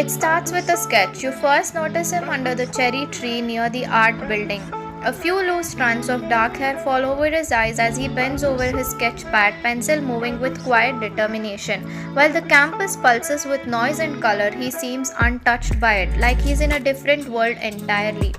It starts with a sketch. You first notice him under the cherry tree near the art building. A few loose strands of dark hair fall over his eyes as he bends over his sketch pad, pencil moving with quiet determination. While the campus pulses with noise and color, he seems untouched by it, like he's in a different world entirely.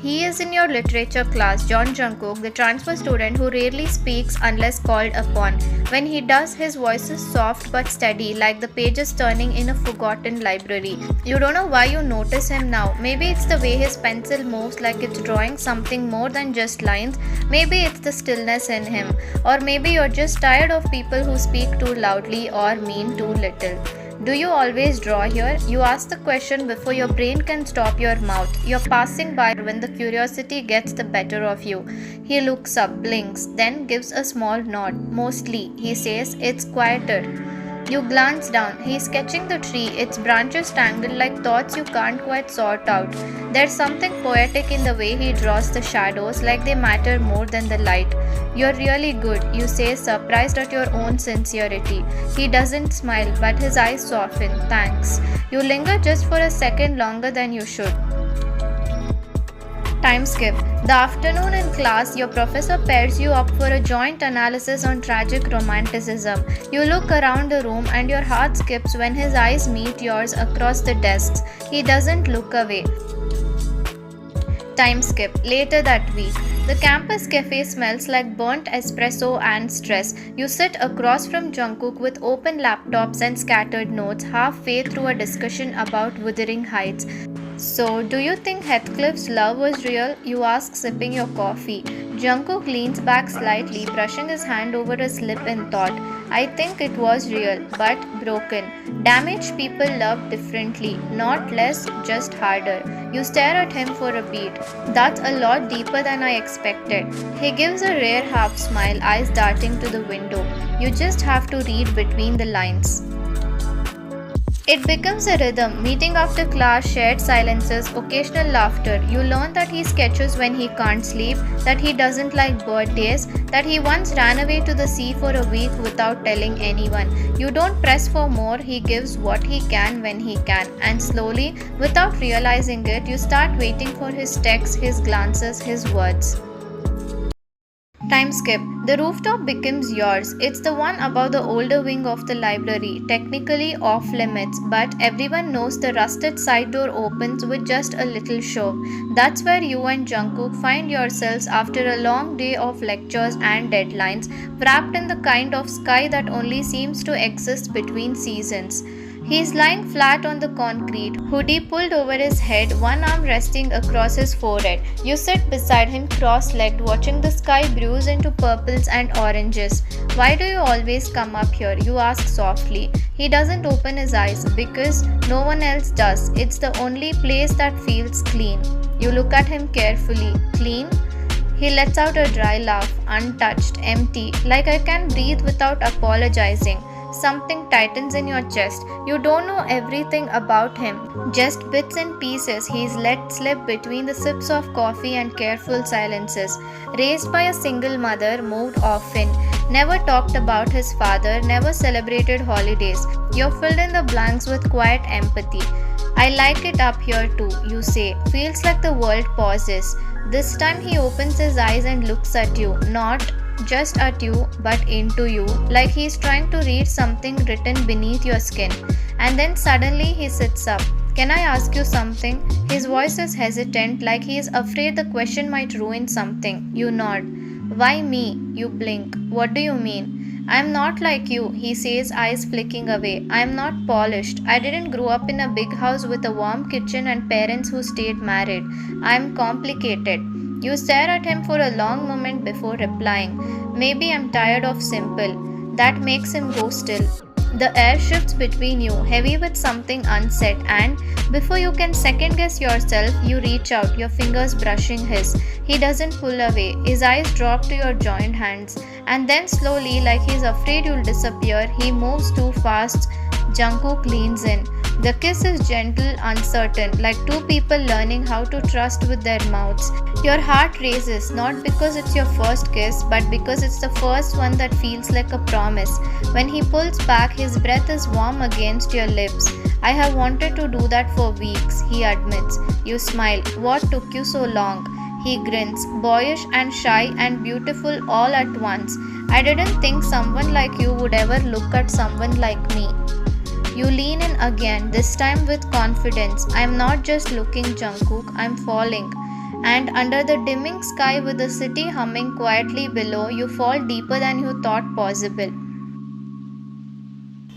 He is in your literature class, Jungkook, the transfer student who rarely speaks unless called upon. When he does, his voice is soft but steady, like the pages turning in a forgotten library. You don't know why you notice him now. Maybe it's the way his pencil moves, like it's drawing something more than just lines. Maybe it's the stillness in him. Or maybe you're just tired of people who speak too loudly or mean too little. Do you always draw here? You ask the question before your brain can stop your mouth. You're passing by when the curiosity gets the better of you. He looks up, blinks, then gives a small nod. Mostly, he says, it's quieter. You glance down. He's sketching the tree, its branches tangled like thoughts you can't quite sort out. There's something poetic in the way he draws the shadows, like they matter more than the light. You're really good, you say, surprised at your own sincerity. He doesn't smile, but his eyes soften. Thanks. You linger just for a second longer than you should. Time skip. The afternoon in class, your professor pairs you up for a joint analysis on tragic romanticism. You look around the room and your heart skips when his eyes meet yours across the desks. He doesn't look away. Time skip. Later that week. The campus cafe smells like burnt espresso and stress. You sit across from Jungkook with open laptops and scattered notes, halfway through a discussion about Wuthering Heights. So, do you think Heathcliff's love was real? You ask, sipping your coffee. Jungkook leans back slightly, brushing his hand over his lip in thought. I think it was real, but broken. Damaged people love differently, not less, just harder. You stare at him for a beat. That's a lot deeper than I expected. He gives a rare half smile, eyes darting to the window. You just have to read between the lines. It becomes a rhythm, meeting after class, shared silences, occasional laughter. You learn that he sketches when he can't sleep, that he doesn't like birthdays, that he once ran away to the sea for a week without telling anyone. You don't press for more, he gives what he can when he can. And slowly, without realizing it, you start waiting for his texts, his glances, his words. Time skip. The rooftop becomes yours. It's the one above the older wing of the library, technically off limits, but everyone knows the rusted side door opens with just a little shove. That's where you and Jungkook find yourselves after a long day of lectures and deadlines, wrapped in the kind of sky that only seems to exist between seasons. He's lying flat on the concrete, hoodie pulled over his head, one arm resting across his forehead. You sit beside him cross-legged, watching the sky bruise into purples and oranges. Why do you always come up here? You ask softly. He doesn't open his eyes, because no one else does. It's the only place that feels clean. You look at him carefully. Clean? He lets out a dry laugh, untouched, empty, like I can breathe without apologizing. Something tightens in your chest. You don't know everything about him, just bits and pieces he's let slip between the sips of coffee and careful silences. Raised by a single mother, moved often, never talked about his father, never celebrated holidays. You're filled in the blanks with quiet empathy. I like it up here too, you say. Feels like the world pauses. This time he opens his eyes and looks at you, not just at you, but into you, like he's trying to read something written beneath your skin. And then suddenly he sits up. Can I ask you something? His voice is hesitant, like he is afraid the question might ruin something. You nod. Why me? You blink. What do you mean? I'm not like you, he says, eyes flicking away. I'm not polished. I didn't grow up in a big house with a warm kitchen and parents who stayed married. I'm complicated. You stare at him for a long moment before replying. Maybe I'm tired of simple. That makes him go still. The air shifts between you, heavy with something unsaid, and before you can second guess yourself, you reach out, your fingers brushing his. He doesn't pull away. His eyes drop to your joined hands, and then slowly, like he's afraid you'll disappear, he moves too fast. Jungkook leans in. The kiss is gentle, uncertain, like two people learning how to trust with their mouths. Your heart races, not because it's your first kiss, but because it's the first one that feels like a promise. When he pulls back, his breath is warm against your lips. I have wanted to do that for weeks, he admits. You smile. What took you so long? He grins, boyish and shy and beautiful all at once. I didn't think someone like you would ever look at someone like me. You lean in again, this time with confidence. I'm not just looking, Jungkook, I'm falling. And under the dimming sky with the city humming quietly below, you fall deeper than you thought possible.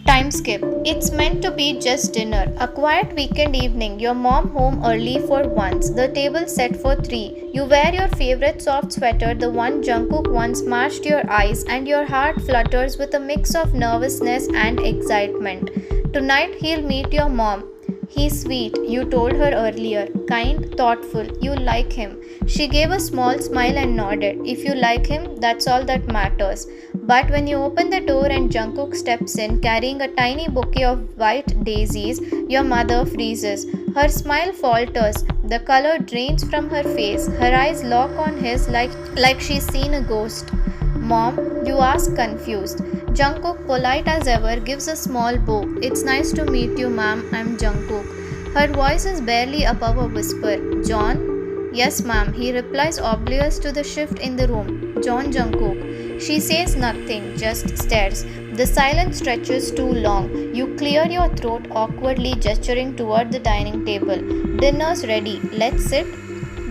Time skip. It's meant to be just dinner. A quiet weekend evening. Your mom home early for once. The table set for three. You wear your favorite soft sweater, the one Jungkook once smashed your eyes, and your heart flutters with a mix of nervousness and excitement. Tonight he'll meet your mom. He's sweet, you told her earlier. Kind, thoughtful, you like him. She gave a small smile and nodded. If you like him, that's all that matters. But when you open the door and Jungkook steps in carrying a tiny bouquet of white daisies, your mother freezes. Her smile falters. The color drains from her face. Her eyes lock on his like she's seen a ghost. Mom, you ask confused. Jungkook, polite as ever, gives a small bow. It's nice to meet you, ma'am. I'm Jungkook. Her voice is barely above a whisper. John? Yes, ma'am. He replies, oblivious to the shift in the room. John Jungkook. She says nothing, just stares. The silence stretches too long. You clear your throat awkwardly, gesturing toward the dining table. Dinner's ready. Let's sit.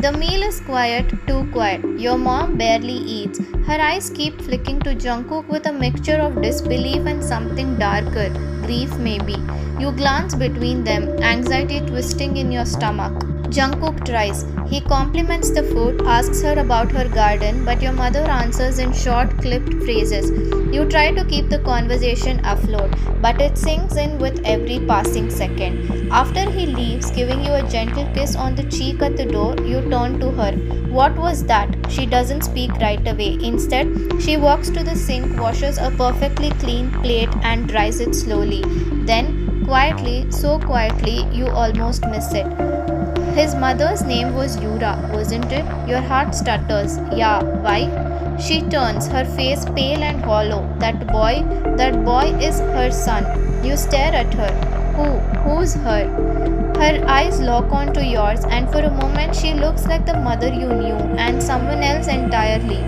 The meal is quiet, too quiet. Your mom barely eats. Her eyes keep flicking to Jungkook with a mixture of disbelief and something darker, grief maybe. You glance between them, anxiety twisting in your stomach. Jungkook tries. He compliments the food, asks her about her garden, but your mother answers in short, clipped phrases. You try to keep the conversation afloat, but it sinks in with every passing second. After he leaves, giving you a gentle kiss on the cheek at the door, you turn to her. What was that? She doesn't speak right away. Instead, she walks to the sink, washes a perfectly clean plate, and dries it slowly. Then, quietly, so quietly, you almost miss it. His mother's name was Yura, wasn't it? Your heart stutters. Yeah, why? She turns, her face pale and hollow. That boy is her son. You stare at her. Who's her? Her eyes lock onto yours, and for a moment she looks like the mother you knew and someone else entirely.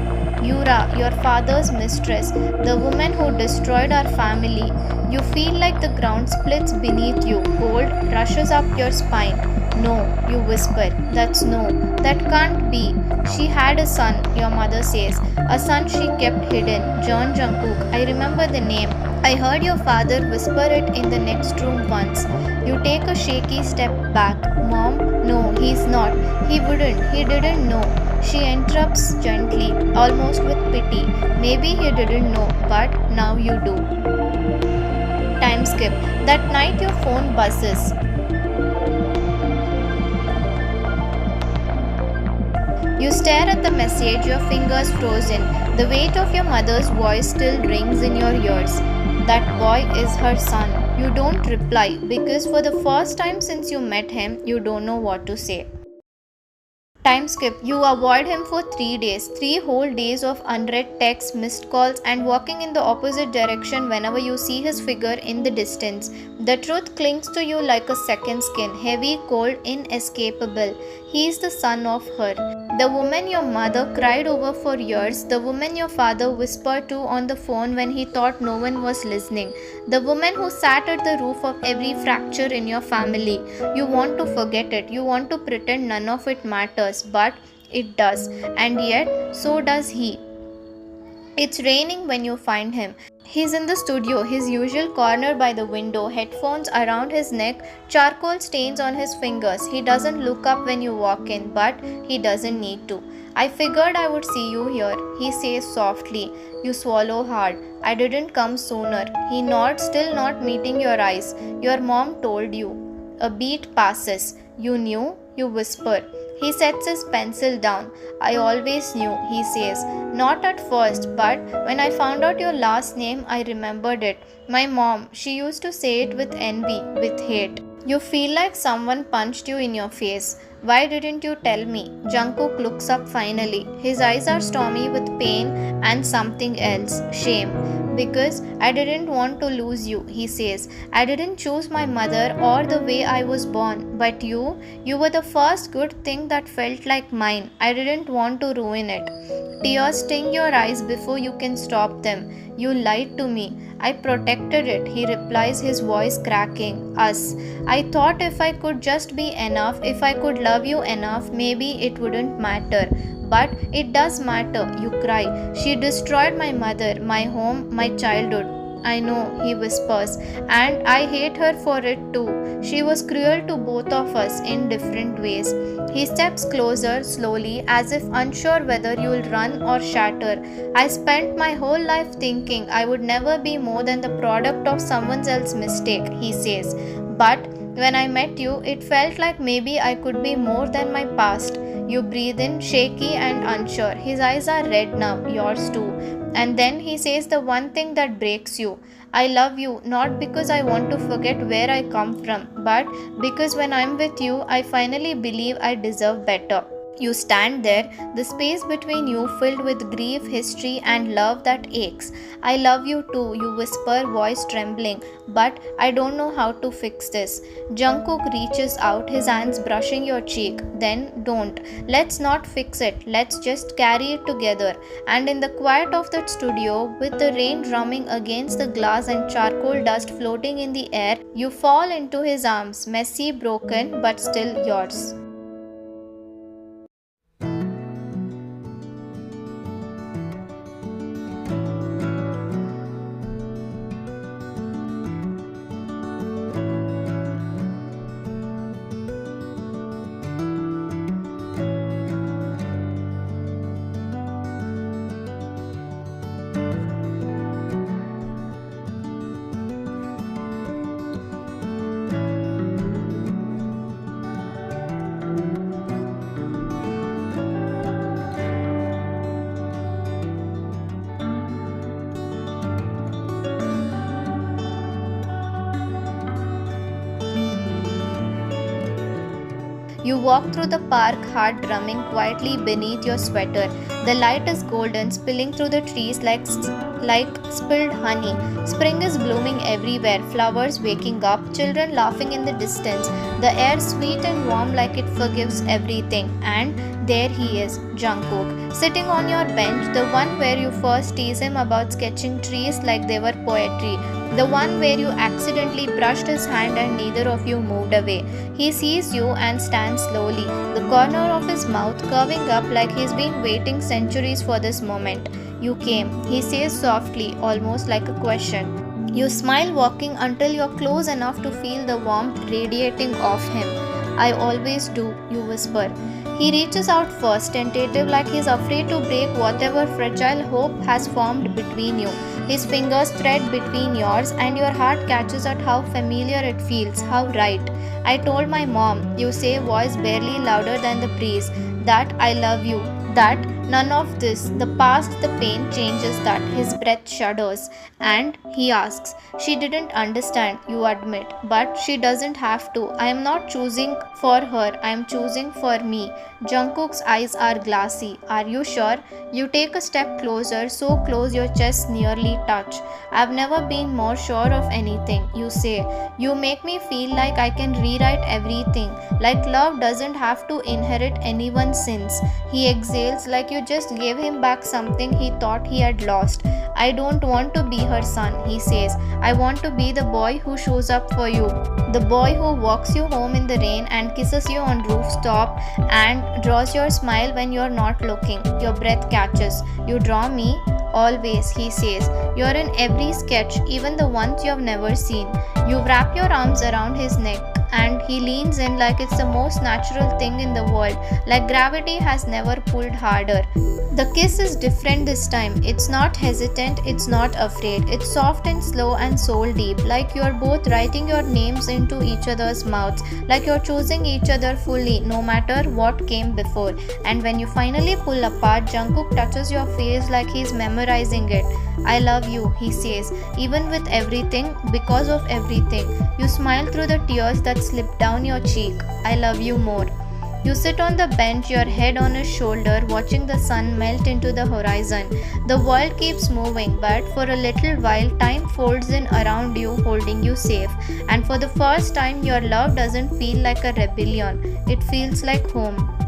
Yura, your father's mistress, the woman who destroyed our family. You feel like the ground splits beneath you. Cold rushes up your spine. No, you whisper. That's no. That can't be. She had a son, your mother says. A son she kept hidden. John Jungkook. I remember the name. I heard your father whisper it in the next room once. You take a shaky step back. Mom, no, he's not. He wouldn't. He didn't know. She interrupts gently, almost with pity. Maybe he didn't know, but now you do. Time skip. That night your phone buzzes. You stare at the message, your fingers frozen. The weight of your mother's voice still rings in your ears. That boy is her son. You don't reply because for the first time since you met him, you don't know what to say. Time skip. You avoid him for 3 days. 3 whole days of unread texts, missed calls, and walking in the opposite direction whenever you see his figure in the distance. The truth clings to you like a second skin, heavy, cold, inescapable. He is the son of her. The woman your mother cried over for years, the woman your father whispered to on the phone when he thought no one was listening, the woman who sat at the roof of every fracture in your family. You want to forget it, you want to pretend none of it matters, but it does, and yet so does he. It's raining when you find him. He's in the studio, his usual corner by the window, headphones around his neck, charcoal stains on his fingers. He doesn't look up when you walk in, but he doesn't need to. I figured I would see you here, he says softly. You swallow hard. I didn't come sooner. He nods, still not meeting your eyes. Your mom told you. A beat passes. You knew? You whisper. He sets his pencil down. I always knew, he says. Not at first, but when I found out your last name, I remembered it. My mom, she used to say it with envy, with hate. You feel like someone punched you in your face. Why didn't you tell me? Jungkook looks up finally. His eyes are stormy with pain and something else, shame. Because I didn't want to lose you, he says. I didn't choose my mother or the way I was born, but you were the first good thing that felt like mine. I didn't want to ruin it. Tears sting your eyes before you can stop them. You lied to me. I protected it, he replies, his voice cracking. Us. I thought if I could just be enough, if I could love you enough, maybe it wouldn't matter. But it does matter, you cry. She destroyed my mother, my home, my childhood. I know, he whispers, and I hate her for it too. She was cruel to both of us in different ways. He steps closer slowly, as if unsure whether you'll run or shatter. I spent my whole life thinking I would never be more than the product of someone else's mistake, he says. But when I met you, it felt like maybe I could be more than my past. You breathe in, shaky and unsure. His eyes are red now, yours too. And then he says the one thing that breaks you. I love you, not because I want to forget where I come from, but because when I'm with you, I finally believe I deserve better. You stand there, the space between you filled with grief, history, and love that aches. I love you too, you whisper, voice trembling, but I don't know how to fix this. Jungkook reaches out, his hands brushing your cheek. Then don't. Let's not fix it, let's just carry it together. And in the quiet of that studio, with the rain drumming against the glass and charcoal dust floating in the air, you fall into his arms, messy, broken, but still yours. You walk through the park, heart drumming quietly beneath your sweater. The light is golden, spilling through the trees like spilled honey. Spring is blooming everywhere, flowers waking up, children laughing in the distance. The air sweet and warm like it forgives everything. And there he is, Jungkook, sitting on your bench, the one where you first tease him about sketching trees like they were poetry. The one where you accidentally brushed his hand and neither of you moved away. He sees you and stands slowly, the corner of his mouth curving up like he's been waiting centuries for this moment. You came, he says softly, almost like a question. You smile, walking until you're close enough to feel the warmth radiating off him. I always do, you whisper. He reaches out first, tentative like he's afraid to break whatever fragile hope has formed between you. His fingers thread between yours and your heart catches at how familiar it feels, how right. I told my mom, you say, voice barely louder than the breeze, that I love you, that none of this, the past, the pain changes that. His breath shudders and he asks. She didn't understand, you admit, but she doesn't have to. I am not choosing for her, I am choosing for me. Jungkook's eyes are glassy. Are you sure? You take a step closer, so close your chest nearly touch. I've never been more sure of anything, you say. You make me feel like I can rewrite everything, like love doesn't have to inherit anyone's sins. He exhales like you just gave him back something he thought he had lost. I don't want to be her son, he says. I want to be the boy who shows up for you. The boy who walks you home in the rain and kisses you on rooftop and draws your smile when you're not looking. Your breath catches. You draw me? Always, he says. You're in every sketch, even the ones you have never seen. You wrap your arms around his neck and he leans in like it's the most natural thing in the world, like gravity has never pulled harder. The kiss is different this time. It's not hesitant, it's not afraid. It's soft and slow and soul deep, like you're both writing your names into each other's mouths, like you're choosing each other fully, no matter what came before. And when you finally pull apart, Jungkook touches your face like he's memorizing it. I love you, he says, even with everything, because of everything. You smile through the tears that slip down your cheek. I love you more. You sit on the bench, your head on his shoulder, watching the sun melt into the horizon. The world keeps moving, but for a little while, time folds in around you, holding you safe. And for the first time, your love doesn't feel like a rebellion, it feels like home.